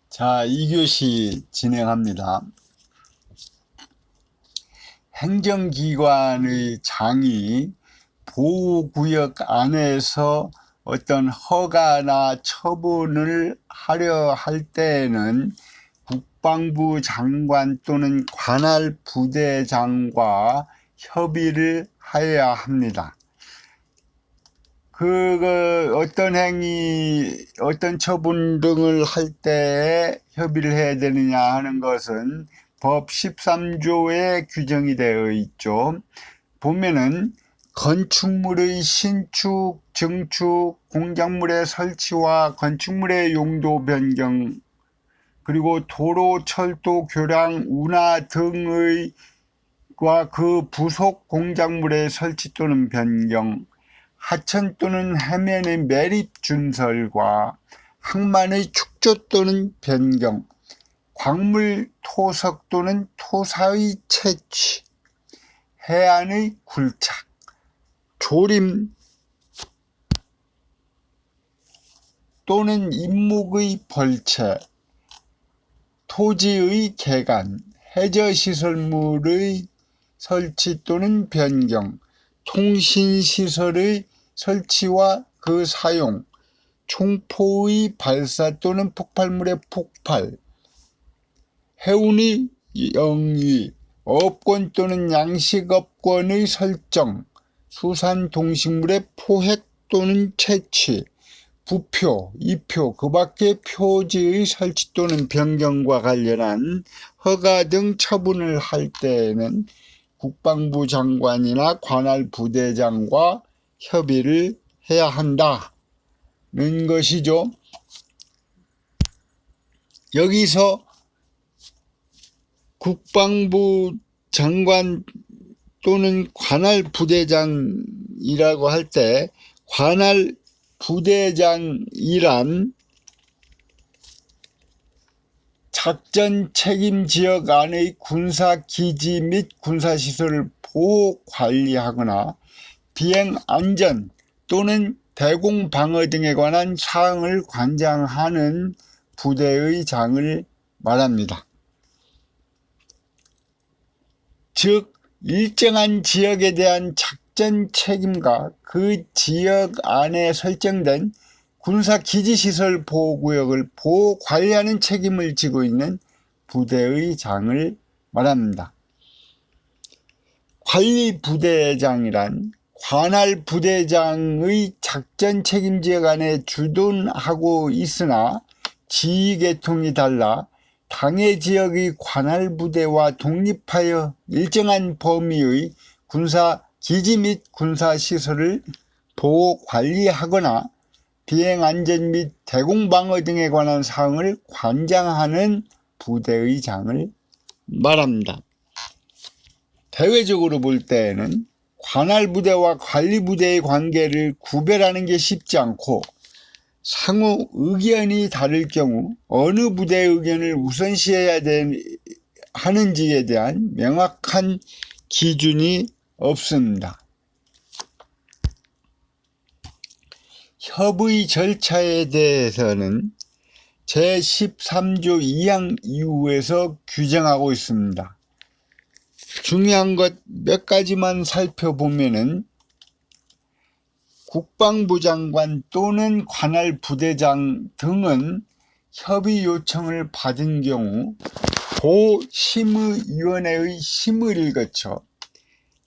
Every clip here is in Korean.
자, 2교시 진행합니다. 행정기관의 장이 보호구역 안에서 어떤 허가나 처분을 하려 할 때에는 국방부 장관 또는 관할 부대장과 협의를 해야 합니다. 어떤 행위, 어떤 처분 등을 할 때에 협의를 해야 되느냐 하는 것은 법 13조에 규정이 되어 있죠. 보면은 건축물의 신축, 증축, 공작물의 설치와 건축물의 용도 변경, 그리고 도로, 철도, 교량, 운하 등의 그 부속 공작물의 설치 또는 변경, 하천 또는 해면의 매립 준설과 항만의 축조 또는 변경, 광물 토석 또는 토사의 채취, 해안의 굴착, 조림 또는 임목의 벌채, 토지의 개간, 해저시설물의 설치 또는 변경, 통신시설의 설치와 그 사용, 총포의 발사 또는 폭발물의 폭발, 해운의 영위, 업권 또는 양식업권의 설정, 수산동식물의 포획 또는 채취, 부표, 이표, 그 밖의 표지의 설치 또는 변경과 관련한 허가 등 처분을 할 때에는 국방부 장관이나 관할 부대장과 협의를 해야 한다는 것이죠. 여기서 국방부 장관 또는 관할 부대장이라고 할 때 관할 부대장이란 작전 책임 지역 안의 군사기지 및 군사시설을 보호 관리하거나 비행 안전 또는 대공 방어 등에 관한 사항을 관장하는 부대의 장을 말합니다. 즉, 일정한 지역에 대한 작전 책임과 그 지역 안에 설정된 군사기지시설 보호구역을 보호 관리하는 책임을 지고 있는 부대의 장을 말합니다. 관리부대장이란 관할 부대장의 작전 책임 지역 안에 주둔하고 있으나 지휘계통이 달라 당해 지역의 관할 부대와 독립하여 일정한 범위의 군사기지 및 군사시설을 보호 관리하거나 비행안전 및 대공방어 등에 관한 사항을 관장하는 부대의 장을 말합니다. 대외적으로 볼 때에는 관할 부대와 관리 부대의 관계를 구별하는 게 쉽지 않고 상호 의견이 다를 경우 어느 부대의 의견을 우선시해야 하는지에 대한 명확한 기준이 없습니다. 협의 절차에 대해서는 제13조 2항 이후에서 규정하고 있습니다. 중요한 것 몇 가지만 살펴보면은 국방부 장관 또는 관할 부대장 등은 협의 요청을 받은 경우 보심의위원회의 심의를 거쳐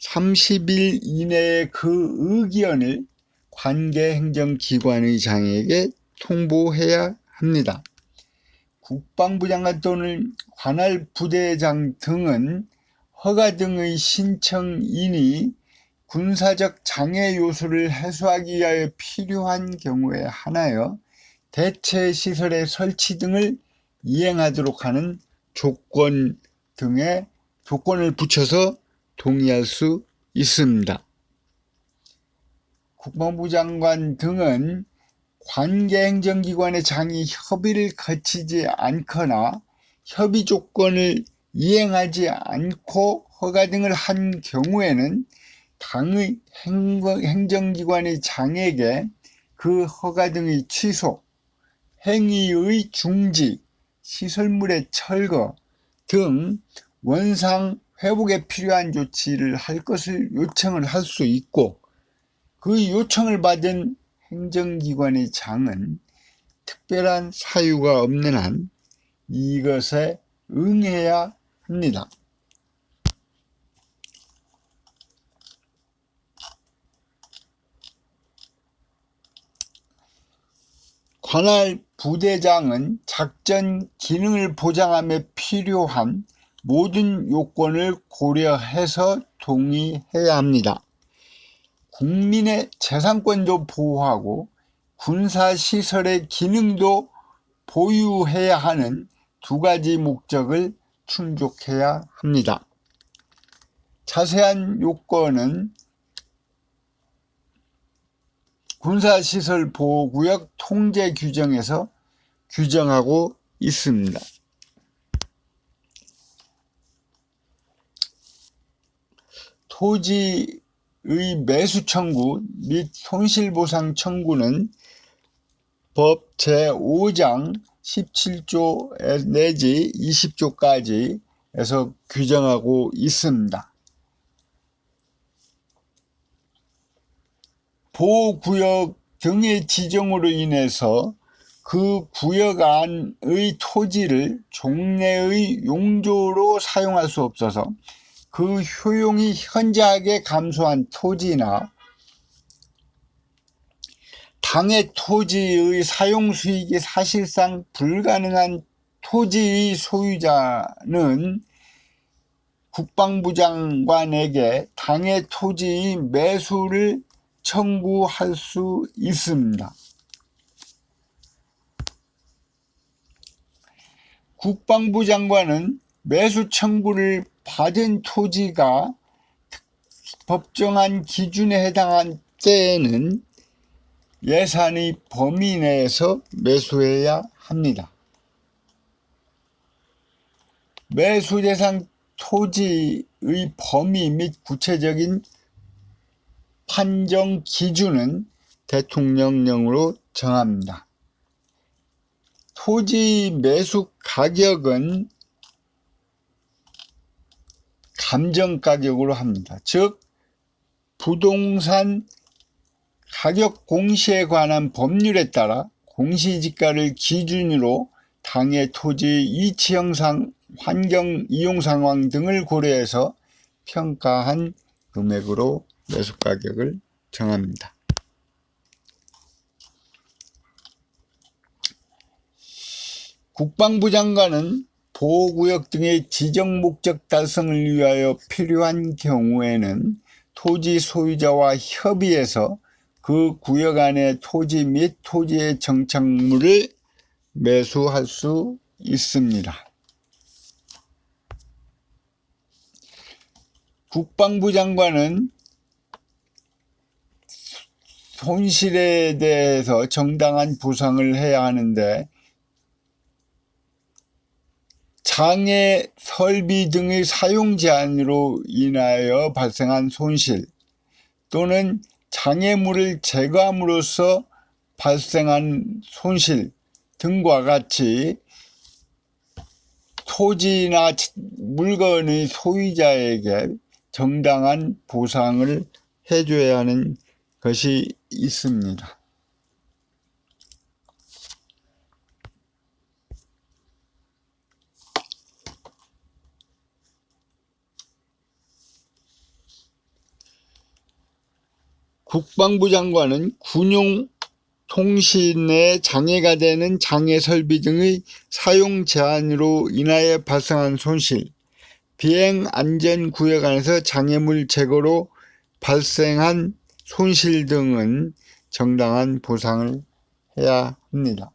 30일 이내에 그 의견을 관계행정기관의 장에게 통보해야 합니다. 국방부 장관 또는 관할 부대장 등은 허가 등의 신청인이 군사적 장애 요소를 해소하기 위하여 필요한 경우에 한하여 대체 시설의 설치 등을 이행하도록 하는 조건 등의 조건을 붙여서 동의할 수 있습니다. 국방부 장관 등은 관계행정기관의 장이 협의를 거치지 않거나 협의 조건을 이행하지 않고 허가 등을 한 경우에는 당의 행정기관의 장에게 그 허가 등의 취소, 행위의 중지, 시설물의 철거 등 원상 회복에 필요한 조치를 할 것을 요청을 할 수 있고, 그 요청을 받은 행정기관의 장은 특별한 사유가 없는 한 이것에 응해야 합니다. 관할 부대장은 작전 기능을 보장함에 필요한 모든 요건을 고려해서 동의해야 합니다. 국민의 재산권도 보호하고 군사시설의 기능도 보유해야 하는 두 가지 목적을 충족해야 합니다. 자세한 요건은 군사시설 보호구역 통제 규정에서 규정하고 있습니다. 토지의 매수 청구 및 손실보상 청구는 법 제5장 17조 내지 20조까지에서 규정하고 있습니다. 보호구역 등의 지정으로 인해서 그 구역 안의 토지를 종래의 용도로 사용할 수 없어서 그 효용이 현저하게 감소한 토지나 당해 토지의 사용 수익이 사실상 불가능한 토지의 소유자는 국방부 장관에게 당해 토지의 매수를 청구할 수 있습니다. 국방부 장관은 매수 청구를 받은 토지가 법정한 기준에 해당한 때에는 예산의 범위 내에서 매수해야 합니다. 매수 대상 토지의 범위 및 구체적인 판정 기준은 대통령령으로 정합니다. 토지 매수 가격은 감정가격으로 합니다. 즉 부동산 가격 공시에 관한 법률에 따라 공시지가를 기준으로 당해 토지의 이치 형상, 환경 이용 상황 등을 고려해서 평가한 금액으로 매수가격을 정합니다. 국방부 장관은 보호구역 등의 지정 목적 달성을 위하여 필요한 경우에는 토지 소유자와 협의해서 그 구역 안의 토지 및 토지의 정착물을 매수할 수 있습니다. 국방부 장관은 손실에 대해서 정당한 보상을 해야 하는데, 장애, 설비 등의 사용 제한으로 인하여 발생한 손실 또는 장애물을 제거함으로써 발생한 손실 등과 같이 토지나 물건의 소유자에게 정당한 보상을 해줘야 하는 것이 있습니다. 국방부 장관은 군용 통신에 장애가 되는 장애 설비 등의 사용 제한으로 인하여 발생한 손실, 비행 안전 구역 안에서 장애물 제거로 발생한 손실 등은 정당한 보상을 해야 합니다.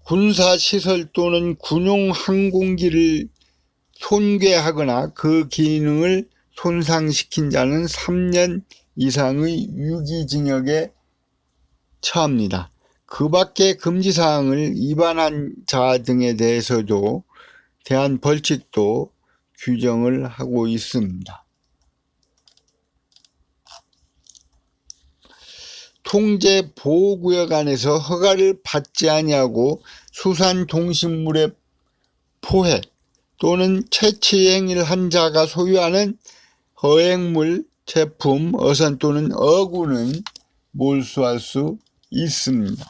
군사시설 또는 군용 항공기를 손괴하거나 그 기능을 손상시킨 자는 3년 이상의 유기징역에 처합니다. 그 밖에 금지사항을 위반한 자 등에 대해서도 대한 벌칙도 규정을 하고 있습니다. 통제 보호구역 안에서 허가를 받지 아니하고 수산동식물의 포획 또는 채취 행위를 한 자가 소유하는 어획물, 제품, 어선 또는 어구는 몰수할 수 있습니다.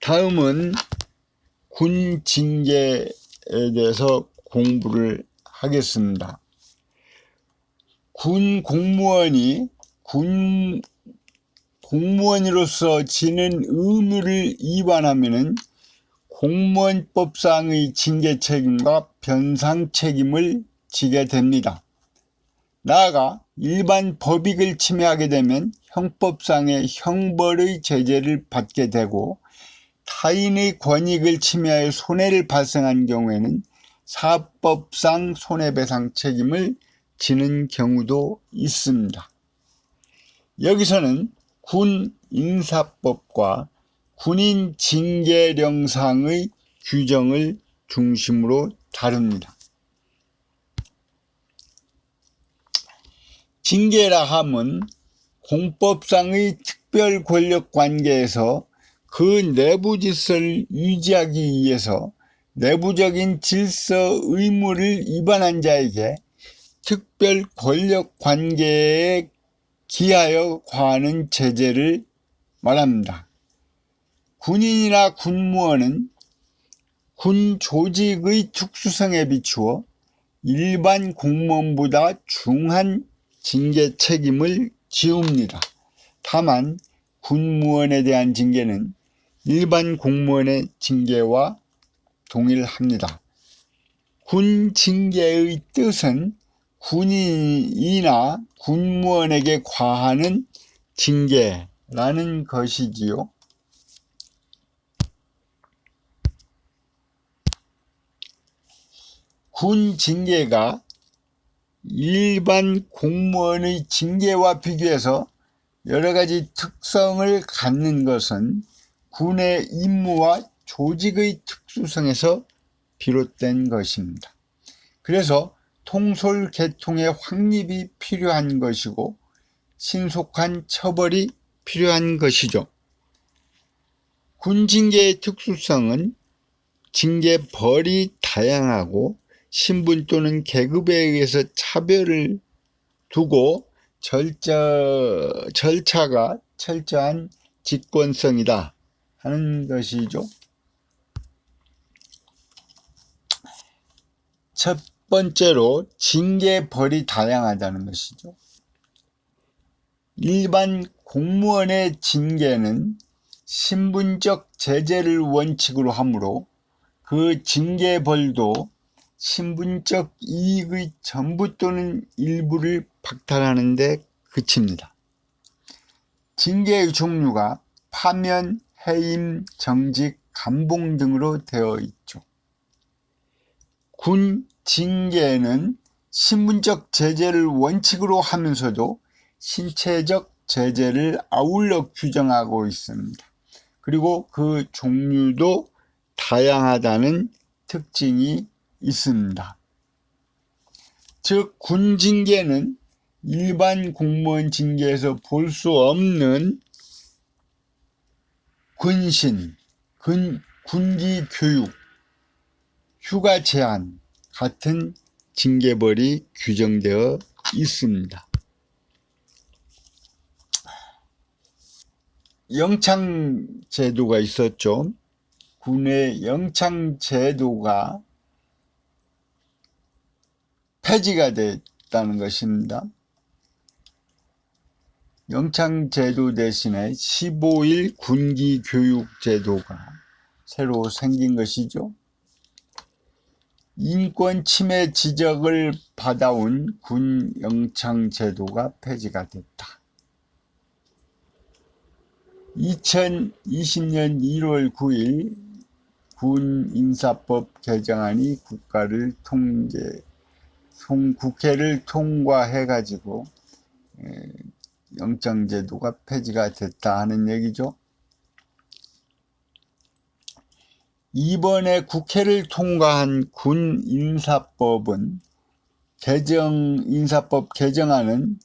다음은 군 징계에 대해서 공부를 하겠습니다. 군 공무원이 군 공무원으로서 지는 의무를 위반하면은 공무원법상의 징계 책임과 변상 책임을 지게 됩니다. 나아가 일반 법익을 침해하게 되면 형법상의 형벌의 제재를 받게 되고, 타인의 권익을 침해하여 손해를 발생한 경우에는 사법상 손해배상 책임을 지는 경우도 있습니다. 여기서는 군 인사법과 군인 징계령상의 규정을 중심으로 다룹니다. 징계라 함은 공법상의 특별 권력 관계에서 그 내부 질서를 유지하기 위해서 내부적인 질서 의무를 위반한 자에게 특별 권력 관계에 기하여 과하는 제재를 말합니다. 군인이나 군무원은 군 조직의 특수성에 비추어 일반 공무원보다 중한 징계 책임을 지웁니다. 다만 군무원에 대한 징계는 일반 공무원의 징계와 동일합니다. 군 징계의 뜻은 군인이나 군무원에게 과하는 징계라는 것이지요. 군 징계가 일반 공무원의 징계와 비교해서 여러 가지 특성을 갖는 것은 군의 임무와 조직의 특수성에서 비롯된 것입니다. 그래서 통솔계통의 확립이 필요한 것이고 신속한 처벌이 필요한 것이죠. 군 징계의 특수성은 징계벌이 다양하고 신분 또는 계급에 의해서 차별을 두고 절차가 철저한 직권성이다 하는 것이죠. 첫 번째로 징계벌이 다양하다는 것이죠. 일반 공무원의 징계는 신분적 제재를 원칙으로 하므로 그 징계벌도 신분적 이익의 전부 또는 일부를 박탈하는 데 그칩니다. 징계의 종류가 파면, 해임, 정직, 감봉 등으로 되어 있죠. 군 징계는 신분적 제재를 원칙으로 하면서도 신체적 제재를 아울러 규정하고 있습니다. 그리고 그 종류도 다양하다는 특징이 있습니다. 즉, 군 징계는 일반 공무원 징계에서 볼 수 없는 근신, 군기 교육, 휴가 제한 같은 징계벌이 규정되어 있습니다. 영창제도가 있었죠. 군의 영창제도가 폐지가 됐다는 것입니다. 영창제도 대신에 15일 군기교육제도가 새로 생긴 것이죠. 인권 침해 지적을 받아온 군 영창제도가 폐지가 됐다. 2020년 1월 9일 군 인사법 개정안이 국회를 통과해가지고 영창제도가 폐지가 됐다 하는 얘기죠. 이번에 국회를 통과한 군 인사법은 인사법 개정안은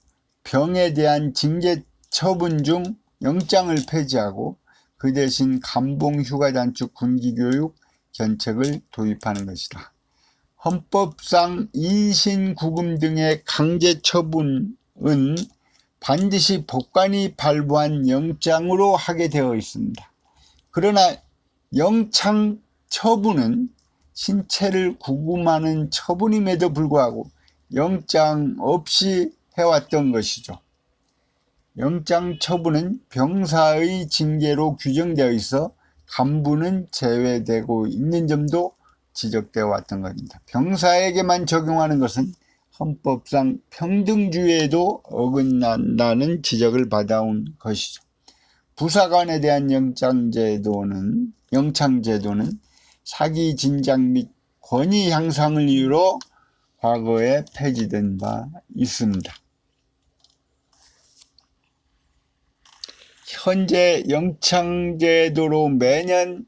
병에 대한 징계 처분 중 영장을 폐지하고 그 대신 감봉, 휴가 단축, 군기교육, 견책을 도입하는 것이다. 헌법상 인신구금 등의 강제 처분은 반드시 법관이 발부한 영장으로 하게 되어 있습니다. 그러나 영장 처분은 신체를 구금하는 처분임에도 불구하고 영장 없이 해왔던 것이죠. 영장 처분은 병사의 징계로 규정되어 있어 간부는 제외되고 있는 점도 지적되어 왔던 것입니다. 병사에게만 적용하는 것은 헌법상 평등주의에도 어긋난다는 지적을 받아온 것이죠. 부사관에 대한 영창제도는 사기 진작 및 권위 향상을 이유로 과거에 폐지된 바 있습니다. 현재 영창제도로 매년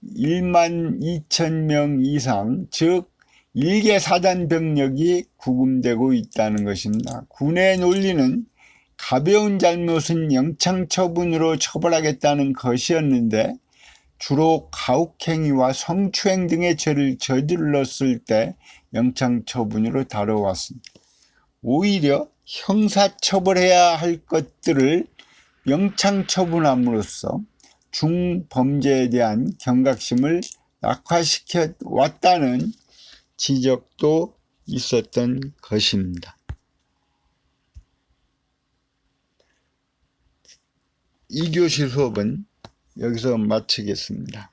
1만 2천 명 이상, 즉 1개 사단 병력이 구금되고 있다는 것입니다. 군의 논리는 가벼운 잘못은 영창처분으로 처벌하겠다는 것이었는데 주로 가혹행위와 성추행 등의 죄를 저질렀을 때 영창처분으로 다뤄왔습니다. 오히려 형사처벌해야 할 것들을 영창처분함으로써 중범죄에 대한 경각심을 약화시켜 왔다는 지적도 있었던 것입니다. 2교시 수업은 여기서 마치겠습니다.